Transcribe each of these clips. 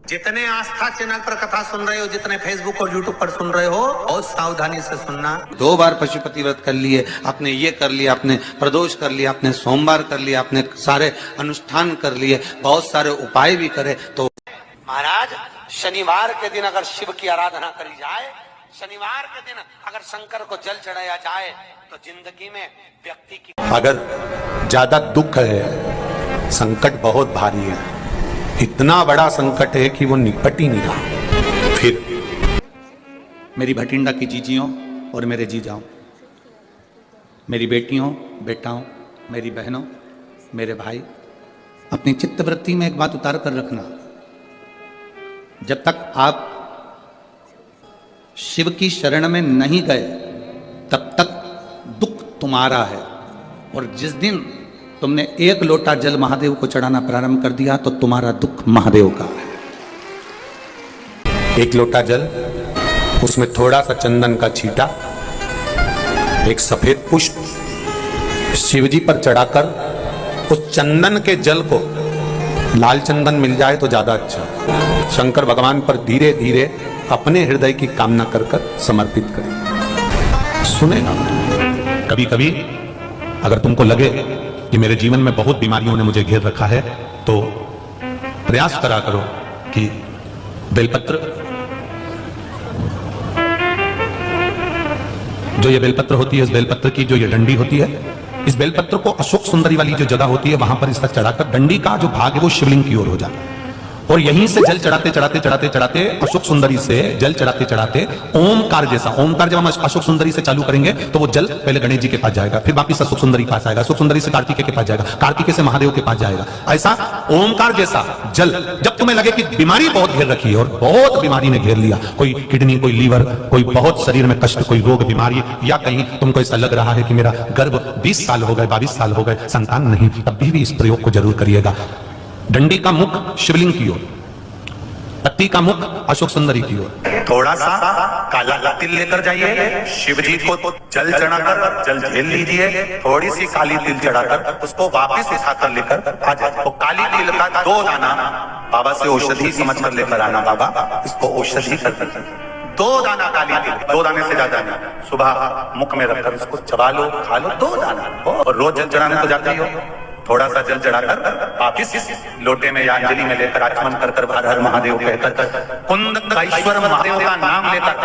जितने आस्था चैनल पर कथा सुन रहे हो, जितने फेसबुक और यूट्यूब पर सुन रहे हो, बहुत सावधानी से सुनना। 2 बार पशुपति व्रत कर लिए, आपने ये कर लिया, आपने प्रदोष कर लिया, आपने सोमवार कर लिया, आपने सारे अनुष्ठान कर लिए, बहुत सारे उपाय भी करे, तो महाराज शनिवार के दिन अगर शिव की आराधना करी जाए, शनिवार के दिन अगर शंकर को जल चढ़ाया जाए, तो जिंदगी में व्यक्ति की अगर ज्यादा दुख है, संकट बहुत भारी है, इतना बड़ा संकट है कि वो निपट ही नहीं रहा, फिर मेरी भटिंडा की जीजियों और मेरे जीजाओं, मेरी बेटियों बेटाओं, मेरी बहनों, मेरे भाई, अपनी चित्तवृत्ति में एक बात उतार कर रखना, जब तक आप शिव की शरण में नहीं गए तब तक दुख तुम्हारा है, और जिस दिन तुमने 1 लोटा जल महादेव को चढ़ाना प्रारंभ कर दिया तो तुम्हारा दुख महादेव का है। 1 लोटा जल, उसमें थोड़ा सा चंदन का छींटा, एक सफेद पुष्प शिवजी पर चढ़ाकर उस चंदन के जल को, लाल चंदन मिल जाए तो ज्यादा अच्छा, शंकर भगवान पर धीरे धीरे अपने हृदय की कामना कर कर समर्पित करें। सुनेगा कभी कभी अगर तुमको लगे कि मेरे जीवन में बहुत बीमारियों ने मुझे घेर रखा है, तो प्रयास करा करो कि बेलपत्र, जो ये बेलपत्र होती है, इस बेलपत्र की जो ये डंडी होती है, इस बेलपत्र को अशोक सुंदरी वाली जो जगह होती है वहां पर इसका चढ़ाकर डंडी का जो भाग है वो शिवलिंग की ओर हो जाए, और यहीं से जल चढ़ाते चढ़ाते चढ़ाते चढ़ाते अशोक सुंदरी से जल चढ़ाते चढ़ाते ओमकार जैसा, ओमकार जब हम अशोक सुंदरी से चालू करेंगे तो वो जल पहले गणेश जी के पास जाएगा, फिर वापिस अशोक सुंदरी के पास आएगा, अशोक सुंदरी से कार्तिकेय के पास जाएगा, कार्तिकेय से महादेव के पास जाएगा, ऐसा ओमकार जैसा जल। जब तुम्हें लगे कि बीमारी बहुत घेर रखी है और बहुत बीमारी ने घेर लिया, कोई किडनी, कोई लीवर, कोई बहुत शरीर में कष्ट, कोई रोग बीमारी, या कहीं तुमको ऐसा लग रहा है कि मेरा गर्भ 20 साल हो गए, 22 साल हो गए, संतान नहीं, तब भी इस प्रयोग को जरूर करिएगा। डंडी का मुख शिवलिंग की ओर, पत्ती का मुख अशोक सुंदरी की ओर, थोड़ा सा काला तिल लेकर जाइए, शिव जी को जल चढ़ाकर जल झेल लीजिए, थोड़ी सी काली तिल चढ़ाकर उसको वापस उठाकर लेकर आ जाए। तो काली तिल का 2 दाना बाबा से औषधि समझकर लेकर आना, बाबा इसको औषधि कर दीजिए। 2 दाना काली तिल, 2 दाने से ज्यादा नहीं, सुबह मुख में रखकर उसको चबा लो, खा लो, 2 दाना। और रोज जल चढ़ाने तो जाते ही हो, थोड़ा सा जल चढ़ाकर वापिस लोटे में या अंजलि में लेकर आचमन कर कर हर हर महादेव कहकर कुंदकेश्वर महादेव का नाम लेकर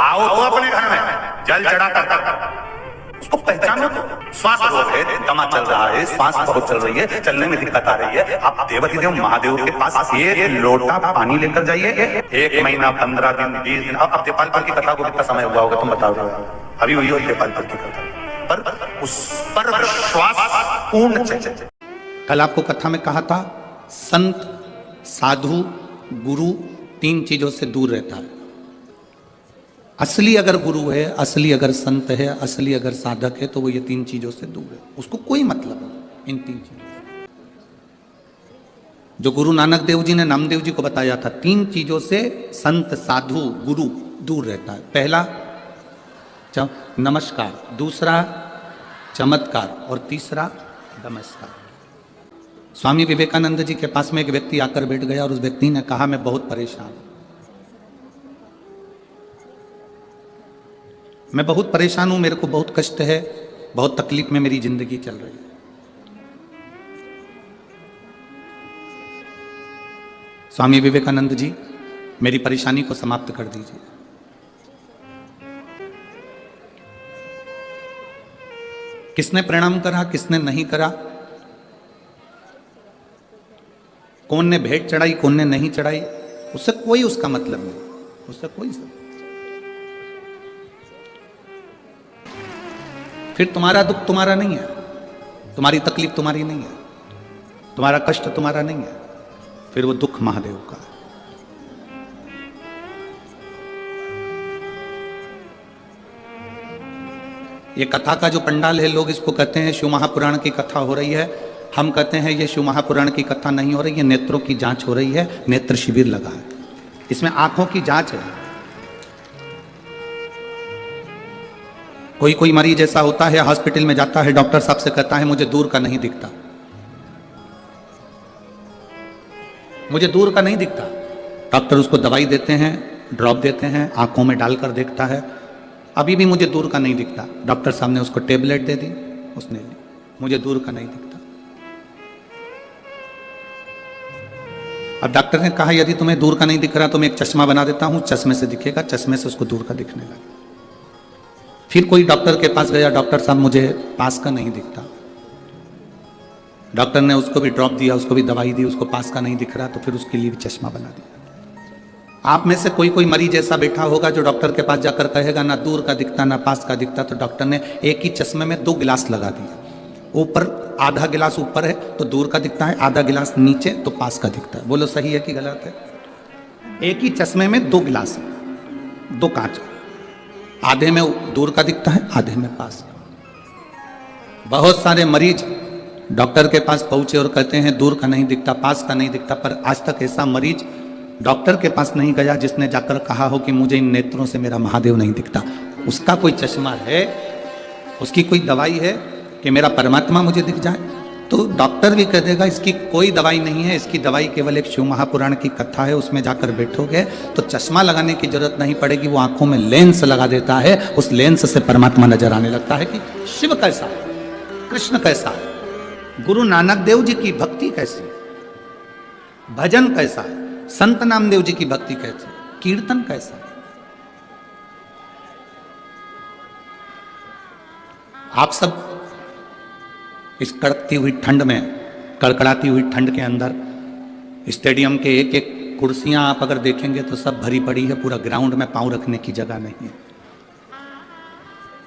आओ तो अपने घर में जल चढ़ाकर उसको पहचानो। तो श्वास रोग है, दमा चल रहा है, श्वास बहुत चल रही है, चलने में दिक्कत आ रही है, आप देवाधिदेव महादेव के पास 1 लोटा पानी लेकर जाइए। 1 महीना, 15 दिन, 20 दिन। अब देपालपर की कथा को कितना समय हुआ होगा तुम बताओ, अभी हुई हो देपालपर की कथा, पर उस पर विश्वास पूर्ण चले। कल आपको कथा में कहा था, संत, साधु, गुरु 3 चीजों से दूर रहता है। असली अगर गुरु है, असली अगर संत है, असली अगर साधक है, तो वो ये 3 चीजों से दूर है, उसको कोई मतलब नहीं इन 3 चीजों से। जो गुरु नानक देव जी ने नामदेव जी को बताया था, 3 चीजों से संत, साधु, गुरु दूर रहता है। पहला नमस्कार, दूसरा चमत्कार, और तीसरा नमस्कार। स्वामी विवेकानंद जी के पास में एक व्यक्ति आकर बैठ गया और उस व्यक्ति ने कहा, मैं बहुत परेशान हूं, मैं बहुत परेशान हूं, मेरे को बहुत कष्ट है, बहुत तकलीफ में मेरी जिंदगी चल रही है। स्वामी विवेकानंद जी, मेरी परेशानी को समाप्त कर दीजिए। किसने प्रणाम करा, किसने नहीं करा, कौन ने भेंट चढ़ाई, कौन ने नहीं चढ़ाई, उससे कोई उसका मतलब नहीं, उससे कोई सब। फिर तुम्हारा दुख तुम्हारा नहीं है, तुम्हारी तकलीफ तुम्हारी नहीं है, तुम्हारा कष्ट तुम्हारा नहीं है, फिर वो दुख महादेव का है। ये कथा का जो पंडाल है, लोग इसको कहते हैं शिव महापुराण की कथा हो रही है, हम कहते हैं ये शिव महापुराण की कथा नहीं हो रही है, नेत्रों की जांच हो रही है, नेत्र शिविर लगा है, इसमें आंखों की जांच है। कोई कोई मरीज ऐसा होता है, हॉस्पिटल में जाता है, डॉक्टर साहब से कहता है मुझे दूर का नहीं दिखता, मुझे दूर का नहीं दिखता, डॉक्टर उसको दवाई देते हैं, ड्रॉप देते हैं, आंखों में डालकर देखता है, अभी भी मुझे दूर का नहीं दिखता। डॉक्टर साहब ने उसको टेबलेट दे दी, उसने ली, मुझे दूर का नहीं दिखता। अब डॉक्टर ने कहा यदि तुम्हें दूर का नहीं दिख रहा तो मैं एक चश्मा बना देता हूं, चश्मे से दिखेगा। चश्मे से उसको दूर का दिखने लगा। फिर कोई डॉक्टर के पास गया, डॉक्टर साहब मुझे पास का नहीं दिखता। डॉक्टर ने उसको भी ड्रॉप दिया, उसको भी दवाई दी, उसको पास का नहीं दिख रहा, तो फिर उसके लिए भी चश्मा बना दिया। आप में से कोई मरीज ऐसा बैठा होगा जो डॉक्टर के पास जाकर कहेगा ना दूर का दिखता ना पास का दिखता, तो डॉक्टर ने एक ही चश्मे में 2 गिलास लगा दिया। ऊपर आधा गिलास ऊपर है तो दूर का दिखता है, आधा गिलास नीचे तो पास का दिखता है। बोलो सही है कि गलत है? एक ही चश्मे में 2 गिलास है, 2 कांच, आधे में दूर का दिखता है, आधे में पास। बहुत सारे मरीज डॉक्टर के पास पहुंचे और कहते हैं दूर का नहीं दिखता, पास का नहीं दिखता, पर आज तक ऐसा मरीज डॉक्टर के पास नहीं गया जिसने जाकर कहा हो कि मुझे इन नेत्रों से मेरा महादेव नहीं दिखता। उसका कोई चश्मा है, उसकी कोई दवाई है कि मेरा परमात्मा मुझे दिख जाए? तो डॉक्टर भी कह देगा इसकी कोई दवाई नहीं है, इसकी दवाई केवल एक शिव महापुराण की कथा है, उसमें जाकर बैठोगे तो चश्मा लगाने की जरूरत नहीं पड़ेगी। वो आंखों में लेंस लगा देता है, उस लेंस से परमात्मा नजर आने लगता है कि शिव कैसा है, कृष्ण कैसा है, गुरु नानक देव जी की भक्ति कैसी है, भजन कैसा है, संत नामदेव जी की भक्ति कैसी है, कीर्तन कैसा है। आप सब इस कड़कती हुई ठंड में, कड़कड़ाती हुई ठंड के अंदर स्टेडियम के एक एक कुर्सियां आप अगर देखेंगे तो सब भरी पड़ी है, पूरा ग्राउंड में पांव रखने की जगह नहीं है।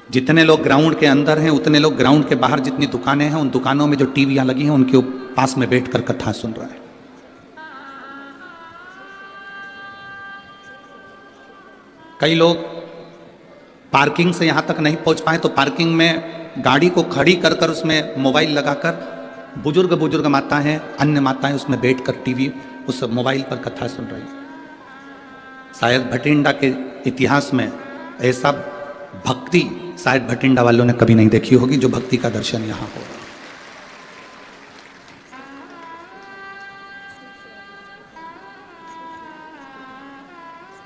जितने लोग ग्राउंड के अंदर हैं उतने लोग ग्राउंड के बाहर जितनी दुकानें हैं उन दुकानों में जो टीवियां लगी हैं उनके पास में बैठकर कथा सुन रहा है। कई लोग पार्किंग से यहां तक नहीं पहुंच पाए तो पार्किंग में गाड़ी को खड़ी कर कर उसमें मोबाइल लगाकर बुजुर्ग माताएं, अन्य माताएं उसमें बैठकर टीवी उस मोबाइल पर कथा सुन रही। शायद भटिंडा के इतिहास में ऐसा भक्ति शायद भटिंडा वालों ने कभी नहीं देखी होगी जो भक्ति का दर्शन यहां हो रहा।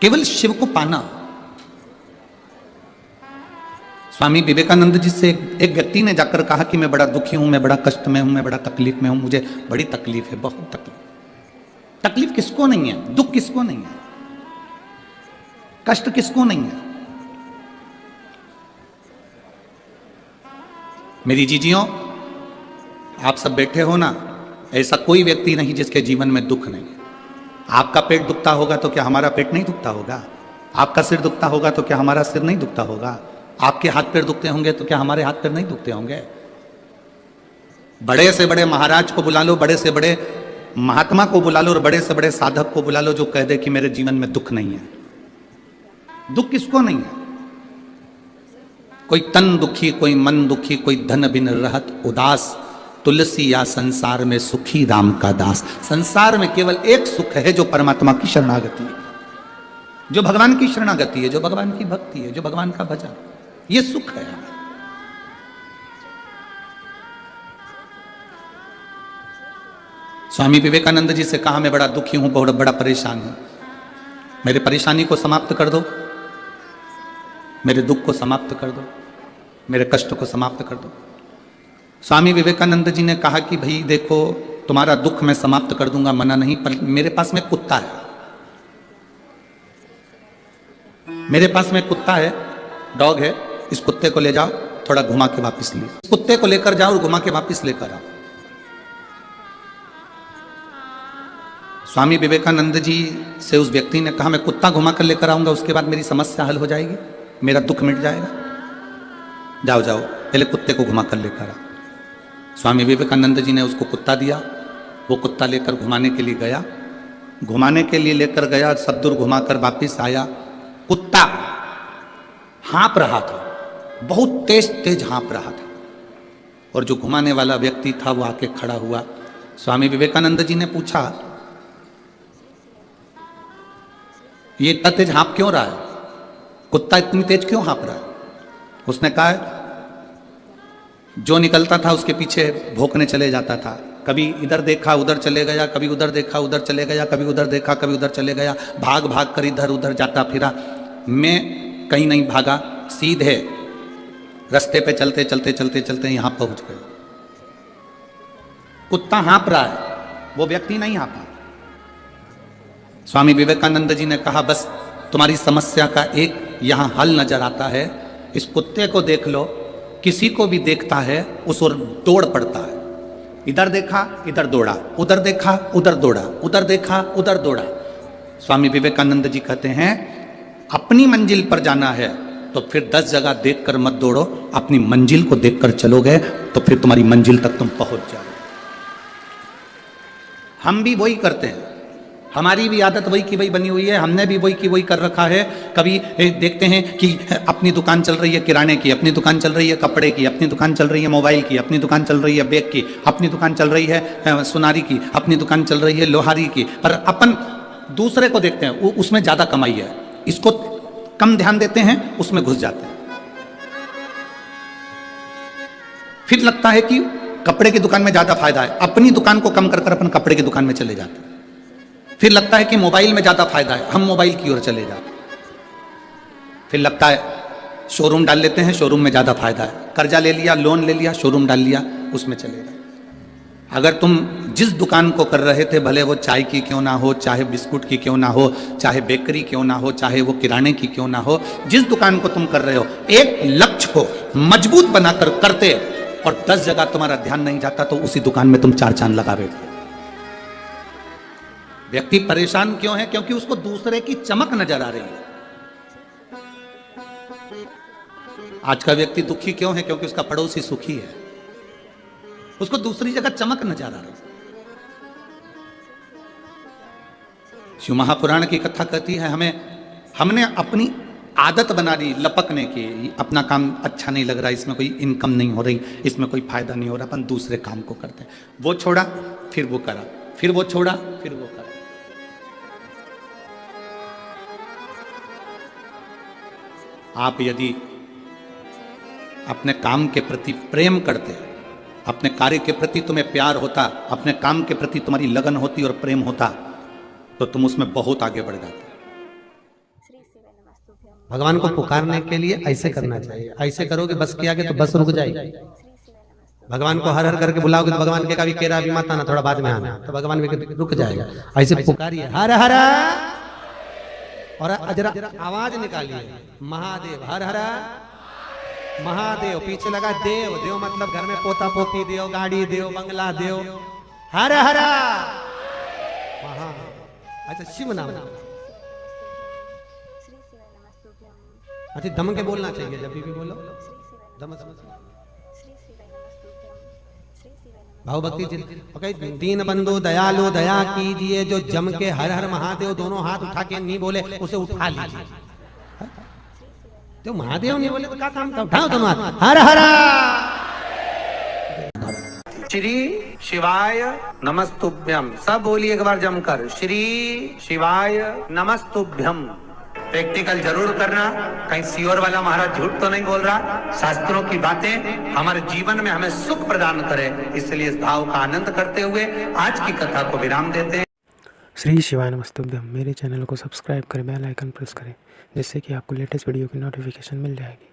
केवल शिव को पाना। स्वामी विवेकानंद जी से एक व्यक्ति ने जाकर कहा कि मैं बड़ा दुखी हूं, मैं बड़ा कष्ट में हूं, मैं बड़ा तकलीफ में हूं, मुझे बड़ी तकलीफ है, बहुत तकलीफ। तकलीफ किसको नहीं है? दुख किसको नहीं है? कष्ट किसको नहीं है? मेरी जीजियों, आप सब बैठे हो ना, ऐसा कोई व्यक्ति नहीं जिसके जीवन में दुख नहीं है। आपका पेट दुखता होगा तो क्या हमारा पेट नहीं दुखता होगा? आपका सिर दुखता होगा तो क्या हमारा सिर नहीं दुखता होगा? आपके हाथ पैर दुखते होंगे तो क्या हमारे हाथ पैर नहीं दुखते होंगे? बड़े से बड़े महाराज को बुला लो, बड़े से बड़े महात्मा को बुला लो और बड़े से बड़े साधक को बुला लो जो कह दे कि मेरे जीवन में दुख नहीं है। दुख किसको नहीं है? कोई तन दुखी, कोई मन दुखी, कोई धन बिन रहत उदास, तुलसी या संसार में सुखी राम का दास। संसार में केवल एक सुख है जो परमात्मा की शरणागति है, जो भगवान की शरणागति है, जो भगवान की भक्ति है, जो भगवान का भजन, ये सुख है। स्वामी विवेकानंद जी से कहा मैं बड़ा दुखी हूं, बहुत बड़ा परेशान हूं, मेरे परेशानी को समाप्त कर दो, मेरे दुख को समाप्त कर दो, मेरे कष्ट को समाप्त कर दो। स्वामी विवेकानंद जी ने कहा कि भाई देखो, तुम्हारा दुख मैं समाप्त कर दूंगा, मना नहीं, पर मेरे पास में कुत्ता है, मेरे पास में कुत्ता है, डॉग है, इस कुत्ते को ले जाओ, थोड़ा घुमा के वापस ले, इस कुत्ते को लेकर जाओ और घुमा के वापस लेकर आओ। स्वामी विवेकानंद जी से उस व्यक्ति ने कहा मैं कुत्ता घुमा कर लेकर आऊंगा, उसके बाद मेरी समस्या हल हो जाएगी, मेरा दुख मिट जाएगा। जाओ जाओ, पहले कुत्ते को घुमा कर लेकर आओ। स्वामी विवेकानंद जी ने उसको कुत्ता दिया, वो कुत्ता लेकर घुमाने के लिए गया, घुमाने के लिए लेकर गया, सब दूर घुमाकर वापिस आया। कुत्ता हाँप रहा था, बहुत तेज तेज हाँप रहा था, और जो घुमाने वाला व्यक्ति था वो आके खड़ा हुआ। स्वामी विवेकानंद जी ने पूछा ये इतना तेज हाँप क्यों रहा है, कुत्ता इतनी तेज क्यों हाँप रहा है? उसने कहा जो निकलता था उसके पीछे भौंकने चले जाता था, कभी इधर देखा उधर चले गया, कभी उधर देखा उधर चले गया, कभी उधर देखा कभी उधर चले गया, भाग भाग कर इधर उधर जाता फिरा। मैं कहीं नहीं भागा, सीधे रास्ते पे चलते चलते चलते चलते यहाँ पहुंच गए। कुत्ता हाँप रहा है, वो व्यक्ति नहीं हाँपा। स्वामी विवेकानंद जी ने कहा बस तुम्हारी समस्या का एक यहाँ हल नजर आता है, इस कुत्ते को देख लो, किसी को भी देखता है उस ओर दौड़ पड़ता है। इधर देखा इधर दौड़ा, उधर देखा उधर दौड़ा, उधर देखा उधर दौड़ा। स्वामी विवेकानंद जी कहते हैं अपनी मंजिल पर जाना है तो फिर 10 जगह देखकर मत दौड़ो, अपनी मंजिल को देखकर चलोगे तो फिर तुम्हारी मंजिल तक तुम पहुंच जाओगे। हम भी वही करते हैं, हमारी भी आदत वही की वही बनी हुई है, हमने भी वही की वही कर रखा है। कभी देखते हैं कि अपनी दुकान चल रही है किराने की, अपनी दुकान चल रही है कपड़े की, अपनी दुकान चल रही है मोबाइल की, अपनी दुकान चल रही है बैग की, अपनी दुकान चल रही है सुनारी की, अपनी दुकान चल रही है लोहारी की, पर अपन दूसरे को देखते हैं उसमें ज्यादा कमाई है, इसको कम ध्यान देते हैं, उसमें घुस जाते हैं। फिर लगता है कि कपड़े की दुकान में ज्यादा फायदा है, अपनी दुकान को कम कर अपन कपड़े की दुकान में चले जाते हैं। फिर लगता है कि मोबाइल में ज्यादा फायदा है, हम मोबाइल की ओर चले जाते हैं। फिर लगता है शोरूम डाल लेते हैं, शोरूम में ज्यादा फायदा है, कर्जा ले लिया, लोन ले लिया, शोरूम डाल लिया, उसमें चले गए। अगर तुम जिस दुकान को कर रहे थे, भले वो चाय की क्यों ना हो, चाहे बिस्कुट की क्यों ना हो, चाहे बेकरी क्यों ना हो, चाहे वो किराने की क्यों ना हो, जिस दुकान को तुम कर रहे हो, एक लक्ष्य को मजबूत बनाकर करते और 10 जगह तुम्हारा ध्यान नहीं जाता तो उसी दुकान में तुम 4 चांद लगा बैठते। व्यक्ति परेशान क्यों है? क्योंकि उसको दूसरे की चमक नजर आ रही है। आज का व्यक्ति दुखी क्यों है? क्योंकि उसका पड़ोसी सुखी है, उसको दूसरी जगह चमक नजर आ रही है। शिव महापुराण की कथा कहती है हमने अपनी आदत बना ली लपकने की, अपना काम अच्छा नहीं लग रहा, इसमें कोई इनकम नहीं हो रही, इसमें कोई फायदा नहीं हो रहा, अपन दूसरे काम को करते हैं। वो छोड़ा फिर वो करा, फिर वो छोड़ा फिर वो करा। आप यदि अपने काम के प्रति प्रेम करते, अपने कार्य के प्रति तुम्हें प्यार होता, अपने काम के प्रति तुम्हारी लगन होती और प्रेम होता, तो तुम उसमें बहुत आगे बढ़ जाते। भगवान को पुकारने के लिए ऐसे करना चाहिए, ऐसे करोगे बस के आगे तो बस रुक जाएगी। भगवान को हर हर करके बुलाओगे तो भगवान के कभी केरा भी मत आना, थोड़ा बाद में आना, तो भगवान भी रुक जाएगा। ऐसे पुकारिए हर हर और जरा आवाज निकालिए महादेव, हर हर महादेव। पीछे लगा देव, देव मतलब घर में पोता पोती देव, गाड़ी देव, बंगला देव, हर हर महा। अच्छा शिव नाम, अच्छा दम के बोलना चाहिए, जब भी बोलो दम भाव भक्ति। ओके, दीन बंधु दयालु दया कीजिए, जो जम के हर हर महादेव दोनों हाथ उठा के नहीं बोले उसे उठा लीजिए। तो महादेव नहीं बोले तो क्या काम था? उठाओ दोनों हाथ, हर हर। श्री शिवाय नमस्तुभ्यम, सब बोलिए एक बार जमकर, श्री शिवाय नमस्तुभ्यम। प्रैक्टिकल जरूर करना, कहीं सियोर वाला महाराज झूठ तो नहीं बोल रहा। शास्त्रों की बातें हमारे जीवन में हमें सुख प्रदान करे, इसलिए इस भाव का आनंद करते हुए आज की कथा को विराम देते हैं। श्री शिवाय नमस्तुभ्यम। मेरे चैनल को सब्सक्राइब करें, बेल आइकन प्रेस करें, जिससे कि आपको लेटेस्ट वीडियो की नोटिफिकेशन मिल जाएगी।